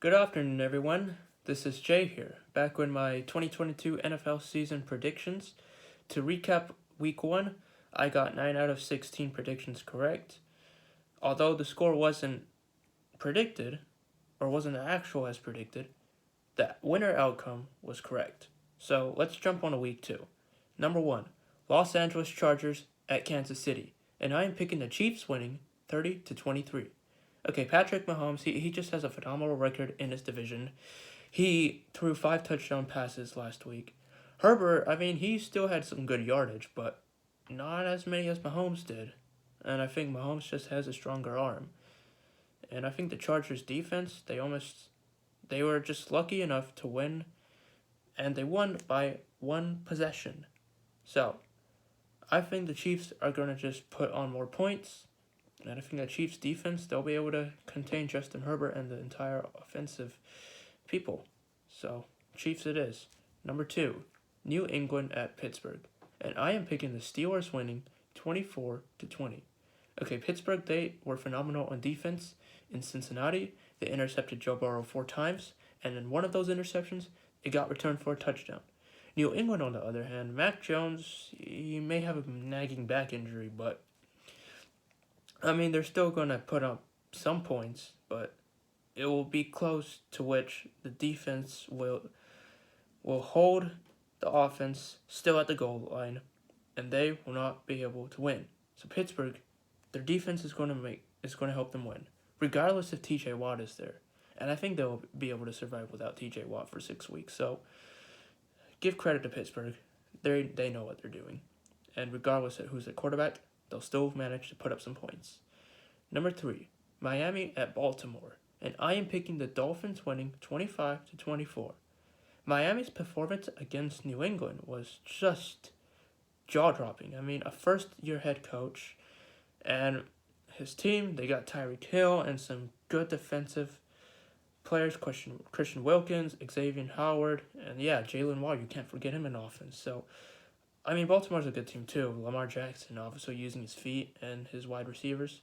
Good afternoon, everyone. This is Jay here, back with my 2022 NFL season predictions. To recap week 1, I got 9 out of 16 predictions correct. Although the score wasn't predicted, or wasn't actual as predicted, the winner outcome was correct. So let's jump on to week 2. Number 1, Los Angeles Chargers at Kansas City. And I am picking the Chiefs winning 30-23. Okay, Patrick Mahomes, he just has a phenomenal record in his division. He threw 5 touchdown passes last week. Herbert, he still had some good yardage, but not as many as Mahomes did. And I think Mahomes just has a stronger arm. And I think the Chargers defense, they were just lucky enough to win, and they won by 1 possession. So, I think the Chiefs are going to just put on more points. And I think the Chiefs defense, they'll be able to contain Justin Herbert and the entire offensive people. So, Chiefs it is. Number 2, New England at Pittsburgh. And I am picking the Steelers winning 24-20. Okay, Pittsburgh, they were phenomenal on defense. In Cincinnati, they intercepted Joe Burrow 4 times, and in one of those interceptions, it got returned for a touchdown. New England, on the other hand, Mac Jones, he may have a nagging back injury, but they're still going to put up some points, but it will be close to which the defense will hold the offense still at the goal line, and they will not be able to win. So Pittsburgh, their defense is going to help them win, regardless if T.J. Watt is there, and I think they'll be able to survive without T.J. Watt for 6 weeks. So give credit to Pittsburgh, they know what they're doing, and regardless of who's the quarterback, they'll still manage to put up some points. Number 3, Miami at Baltimore, and I am picking the Dolphins winning 25-24. Miami's performance against New England was just jaw-dropping. A first-year head coach and his team, they got Tyreek Hill and some good defensive players, Christian Wilkins, Xavier Howard, and Jalen Waddle, you can't forget him in offense. So, Baltimore's a good team too. Lamar Jackson obviously using his feet and his wide receivers.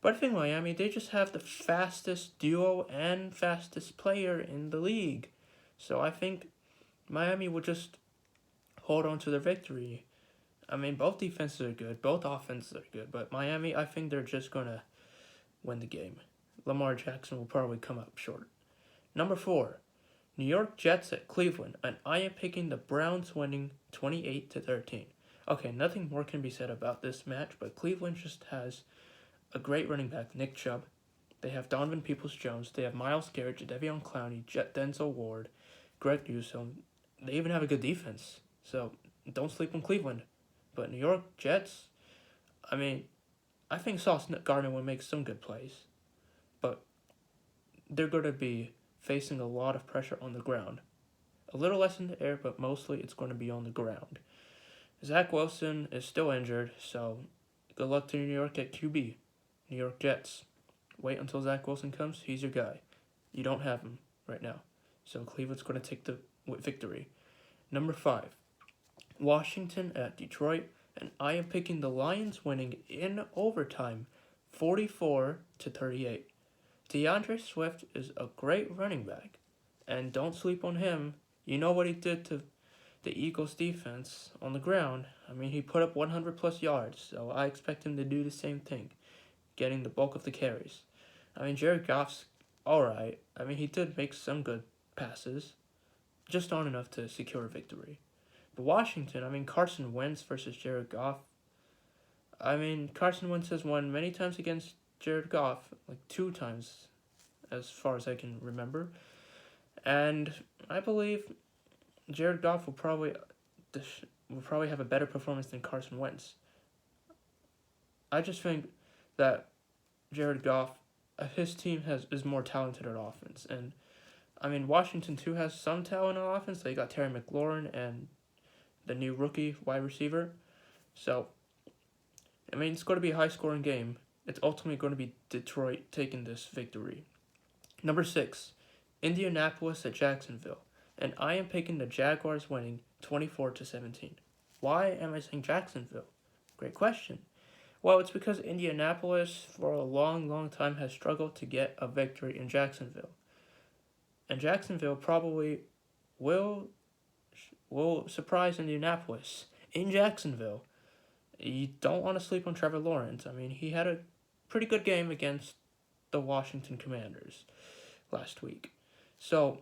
But I think Miami, they just have the fastest duo and fastest player in the league. So I think Miami will just hold on to their victory. Both defenses are good, both offenses are good, but Miami, I think they're just going to win the game. Lamar Jackson will probably come up short. Number 4, New York Jets at Cleveland, and I am picking the Browns winning 28-13. Okay, nothing more can be said about this match, but Cleveland just has a great running back, Nick Chubb. They have Donovan Peoples-Jones. They have Myles Garrett, Jadeveon Clowney, Denzel Ward, Greg Newsome. They even have a good defense. So don't sleep on Cleveland. But New York Jets, I think Sauce Gardner will make some good plays. But they're going to be facing a lot of pressure on the ground. A little less in the air, but mostly it's going to be on the ground. Zach Wilson is still injured, so good luck to New York at QB. New York Jets. Wait until Zach Wilson comes. He's your guy. You don't have him right now. So Cleveland's going to take the victory. Number 5, Washington at Detroit. And I am picking the Lions winning in overtime 44-38. DeAndre Swift is a great running back. And don't sleep on him. You know what he did to the Eagles defense on the ground. He put up 100 plus yards. So I expect him to do the same thing, getting the bulk of the carries. Jared Goff's alright. He did make some good passes, just not enough to secure a victory. But Washington, Carson Wentz versus Jared Goff. Carson Wentz has won many times against Jared Goff, like 2 times, as far as I can remember. And I believe Jared Goff will probably have a better performance than Carson Wentz. I just think that Jared Goff, his team is more talented at offense, and Washington too has some talent on offense. They got Terry McLaurin and the new rookie wide receiver, so it's going to be a high scoring game. It's ultimately going to be Detroit taking this victory. Number 6, Indianapolis at Jacksonville, and I am picking the Jaguars winning 24-17. Why am I saying Jacksonville? Great question. Well, it's because Indianapolis for a long, long time has struggled to get a victory in Jacksonville. And Jacksonville probably will surprise Indianapolis in Jacksonville. You don't want to sleep on Trevor Lawrence. I mean, he had a pretty good game against the Washington Commanders last week. So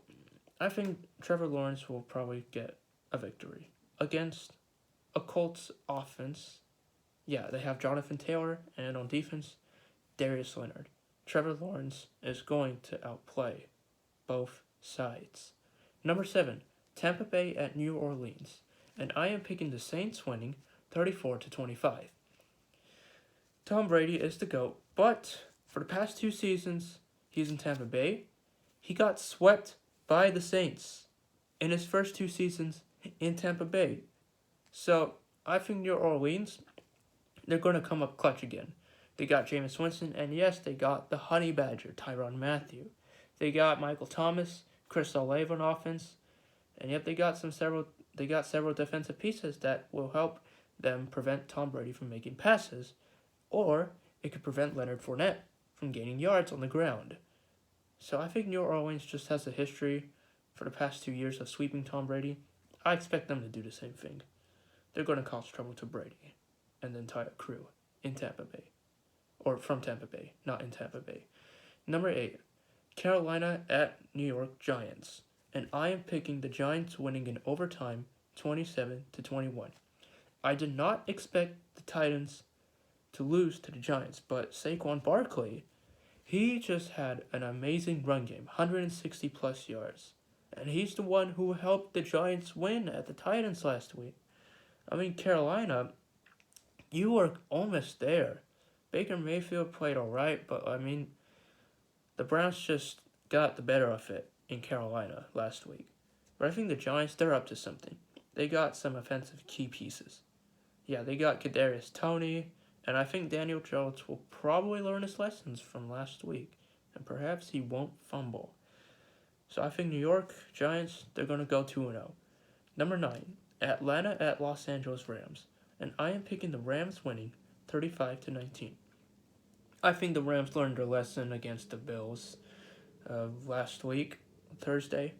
I think Trevor Lawrence will probably get a victory against a Colts offense. Yeah, they have Jonathan Taylor, and on defense, Darius Leonard. Trevor Lawrence is going to outplay both sides. Number 7, Tampa Bay at New Orleans. And I am picking the Saints winning 34-25. Tom Brady is the GOAT, but for the past 2 seasons he's in Tampa Bay, he got swept by the Saints in his first 2 seasons in Tampa Bay. So I think New Orleans, they're going to come up clutch again. They got Jameis Winston, and yes, they got the Honey Badger, Tyrann Mathieu. They got Michael Thomas, Chris Olave on offense, and yep, they got several defensive pieces that will help them prevent Tom Brady from making passes, or it could prevent Leonard Fournette from gaining yards on the ground. So I think New Orleans just has a history for the past 2 years of sweeping Tom Brady. I expect them to do the same thing. They're going to cause trouble to Brady and the entire crew in Tampa Bay. Or from Tampa Bay, not in Tampa Bay. Number 8, Carolina at New York Giants. And I am picking the Giants winning in overtime 27-21. I did not expect the Titans to lose to the Giants, but Saquon Barkley, he just had an amazing run game, 160 plus yards. And he's the one who helped the Giants win at the Titans last week. I mean, Carolina, you were almost there. Baker Mayfield played alright, but I mean, the Browns just got the better of it in Carolina last week. But I think the Giants, they're up to something. They got some offensive key pieces. Yeah, they got Kadarius Toney, and I think Daniel Jones will probably learn his lessons from last week, and perhaps he won't fumble. So I think New York Giants, they're going to go 2-0. Number 9, Atlanta at Los Angeles Rams. And I am picking the Rams winning 35-19. I think the Rams learned their lesson against the Bills last week, Thursday.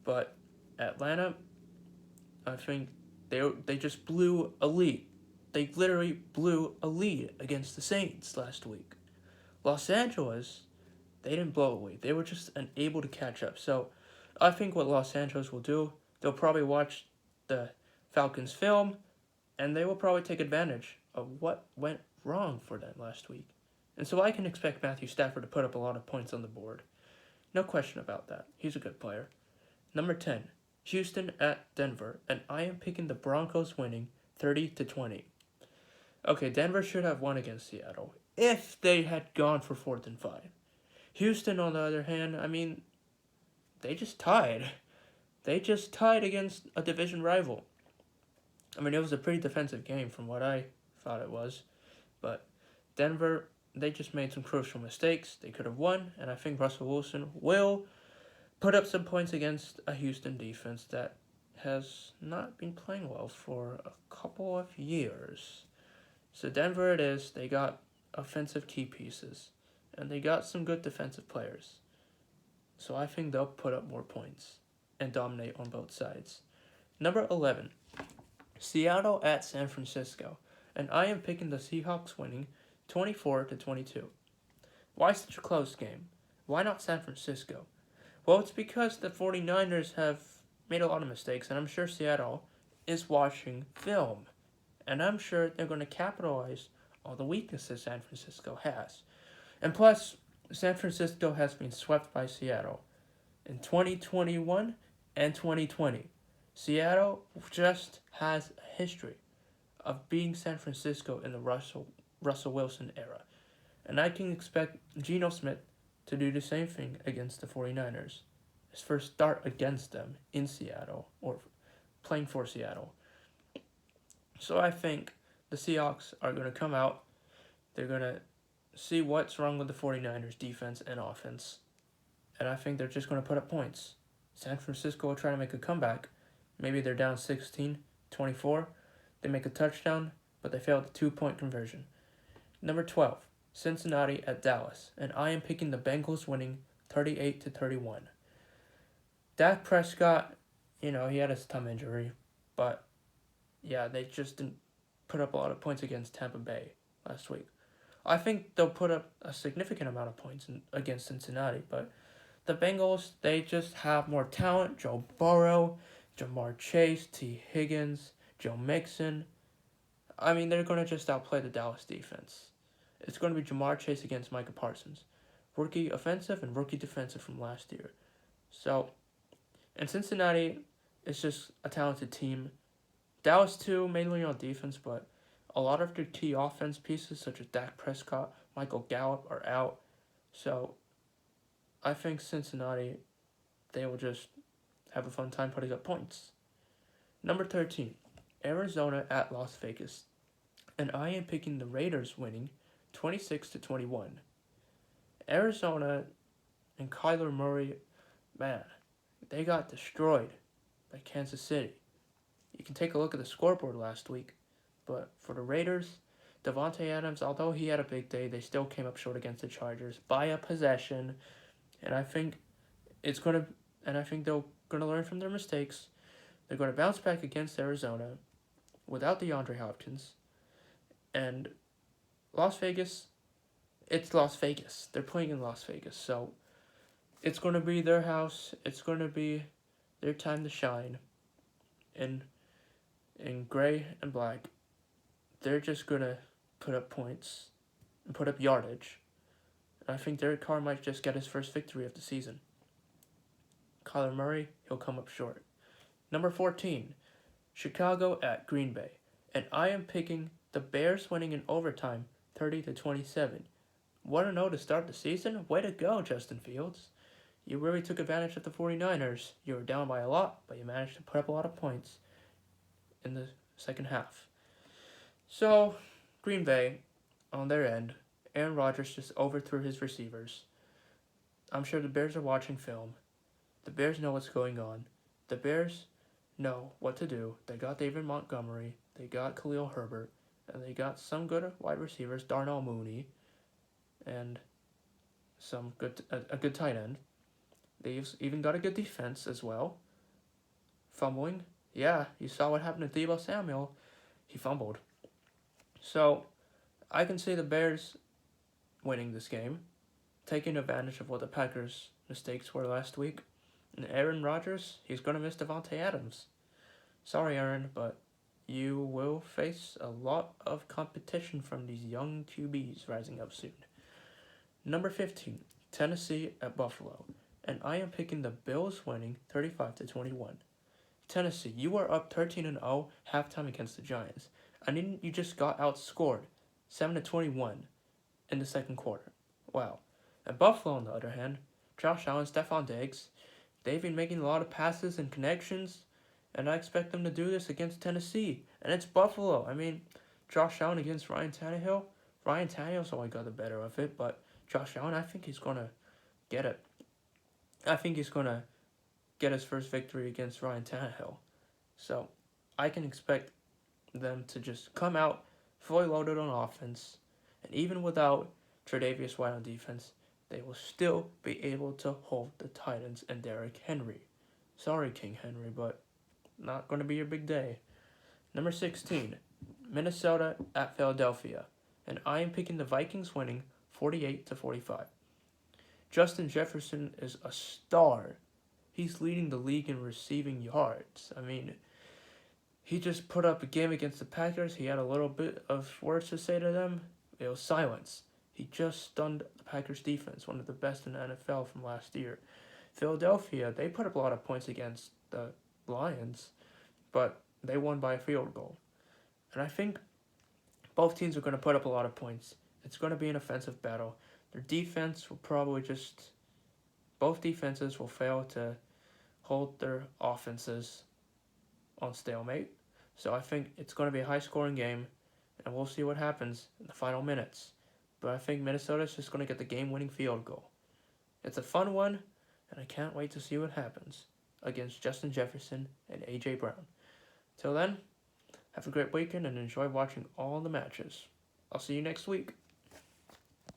But Atlanta, I think they just blew a lead. They literally blew a lead against the Saints last week. Los Angeles, they didn't blow a lead. They were just unable to catch up. So I think what Los Angeles will do, they'll probably watch the Falcons film, and they will probably take advantage of what went wrong for them last week. And so I can expect Matthew Stafford to put up a lot of points on the board. No question about that. He's a good player. Number 10, Houston at Denver, and I am picking the Broncos winning 30-20. Okay, Denver should have won against Seattle if they had gone for 4th and 5. Houston, on the other hand, I mean, they just tied. They just tied against a division rival. I mean, it was a pretty defensive game from what I thought it was. But Denver, they just made some crucial mistakes. They could have won, and I think Russell Wilson will put up some points against a Houston defense that has not been playing well for a couple of years. So Denver it is. They got offensive key pieces, and they got some good defensive players. So I think they'll put up more points and dominate on both sides. Number 11, Seattle at San Francisco, and I am picking the Seahawks winning 24-22. Why such a close game? Why not San Francisco? Well, it's because the 49ers have made a lot of mistakes, and I'm sure Seattle is watching film, and I'm sure they're going to capitalize on the weaknesses San Francisco has. And plus, San Francisco has been swept by Seattle in 2021 and 2020. Seattle just has a history of beating San Francisco in the Russell Wilson era. And I can expect Geno Smith to do the same thing against the 49ers. His first start against them in Seattle, or playing for Seattle. So I think the Seahawks are going to come out. They're going to see what's wrong with the 49ers defense and offense. And I think they're just going to put up points. San Francisco will try to make a comeback. Maybe they're down 16-24. They make a touchdown, but they fail the 2-point conversion. Number 12, Cincinnati at Dallas. And I am picking the Bengals winning 38-31. Dak Prescott, he had his thumb injury, but yeah, they just didn't put up a lot of points against Tampa Bay last week. I think they'll put up a significant amount of points against Cincinnati, but the Bengals, they just have more talent. Joe Burrow, Jamar Chase, T. Higgins, Joe Mixon. I mean, they're going to just outplay the Dallas defense. It's going to be Jamar Chase against Micah Parsons. Rookie offensive and rookie defensive from last year. So, and Cincinnati is just a talented team. Dallas, too, mainly on defense, but a lot of their key offense pieces, such as Dak Prescott, Michael Gallup, are out. So, I think Cincinnati, they will just have a fun time putting up points. Number 13, Arizona at Las Vegas. And I am picking the Raiders winning 26-21. Arizona and Kyler Murray, man, they got destroyed by Kansas City. You can take a look at the scoreboard last week, but for the Raiders, Davante Adams, although he had a big day, they still came up short against the Chargers by a possession, and I think they're gonna learn from their mistakes. They're gonna bounce back against Arizona without DeAndre Hopkins, and Las Vegas. It's Las Vegas. They're playing in Las Vegas, so it's gonna be their house. It's gonna be their time to shine. In gray and black, they're just gonna put up points and put up yardage. And I think Derek Carr might just get his first victory of the season. Kyler Murray, he'll come up short. Number 14, Chicago at Green Bay. And I am picking the Bears winning in overtime 30-27. Want to know to start the season? Way to go, Justin Fields. You really took advantage of the 49ers. You were down by a lot, but you managed to put up a lot of points in the second half. So, Green Bay, on their end, Aaron Rodgers just overthrew his receivers. I'm sure the Bears are watching film. The Bears know what's going on. The Bears know what to do. They got David Montgomery, they got Khalil Herbert, and they got some good wide receivers, Darnell Mooney, and a good tight end. They've even got a good defense as well. Fumbling. Yeah, you saw what happened to Deebo Samuel. He fumbled. So, I can see the Bears winning this game, taking advantage of what the Packers' mistakes were last week. And Aaron Rodgers, he's going to miss Davante Adams. Sorry, Aaron, but you will face a lot of competition from these young QBs rising up soon. Number 15, Tennessee at Buffalo. And I am picking the Bills winning 35-21. Tennessee, you are up 13-0 halftime against the Giants. And then you just got outscored 7-21 in the second quarter. Wow. And Buffalo, on the other hand, Josh Allen, Stephon Diggs, they've been making a lot of passes and connections, and I expect them to do this against Tennessee. And it's Buffalo. I mean, Josh Allen against Ryan Tannehill. Ryan Tannehill's only got the better of it, but Josh Allen, I think he's going to get it. I think he's going to get his first victory against Ryan Tannehill. So, I can expect them to just come out fully loaded on offense, and even without Tre'Davious White on defense, they will still be able to hold the Titans and Derrick Henry. Sorry, King Henry, but not going to be your big day. Number 16, Minnesota at Philadelphia. And I am picking the Vikings winning 48-45. Justin Jefferson is a star. He's leading the league in receiving yards. I mean, he just put up a game against the Packers. He had a little bit of words to say to them. It was silence. He just stunned the Packers defense, one of the best in the NFL from last year. Philadelphia, they put up a lot of points against the Lions, but they won by a field goal. And I think both teams are going to put up a lot of points. It's going to be an offensive battle. Their defense will probably both defenses will fail to hold their offenses on stalemate. So I think it's going to be a high-scoring game, and we'll see what happens in the final minutes. But I think Minnesota's just going to get the game-winning field goal. It's a fun one, and I can't wait to see what happens against Justin Jefferson and A.J. Brown. Till then, have a great weekend and enjoy watching all the matches. I'll see you next week.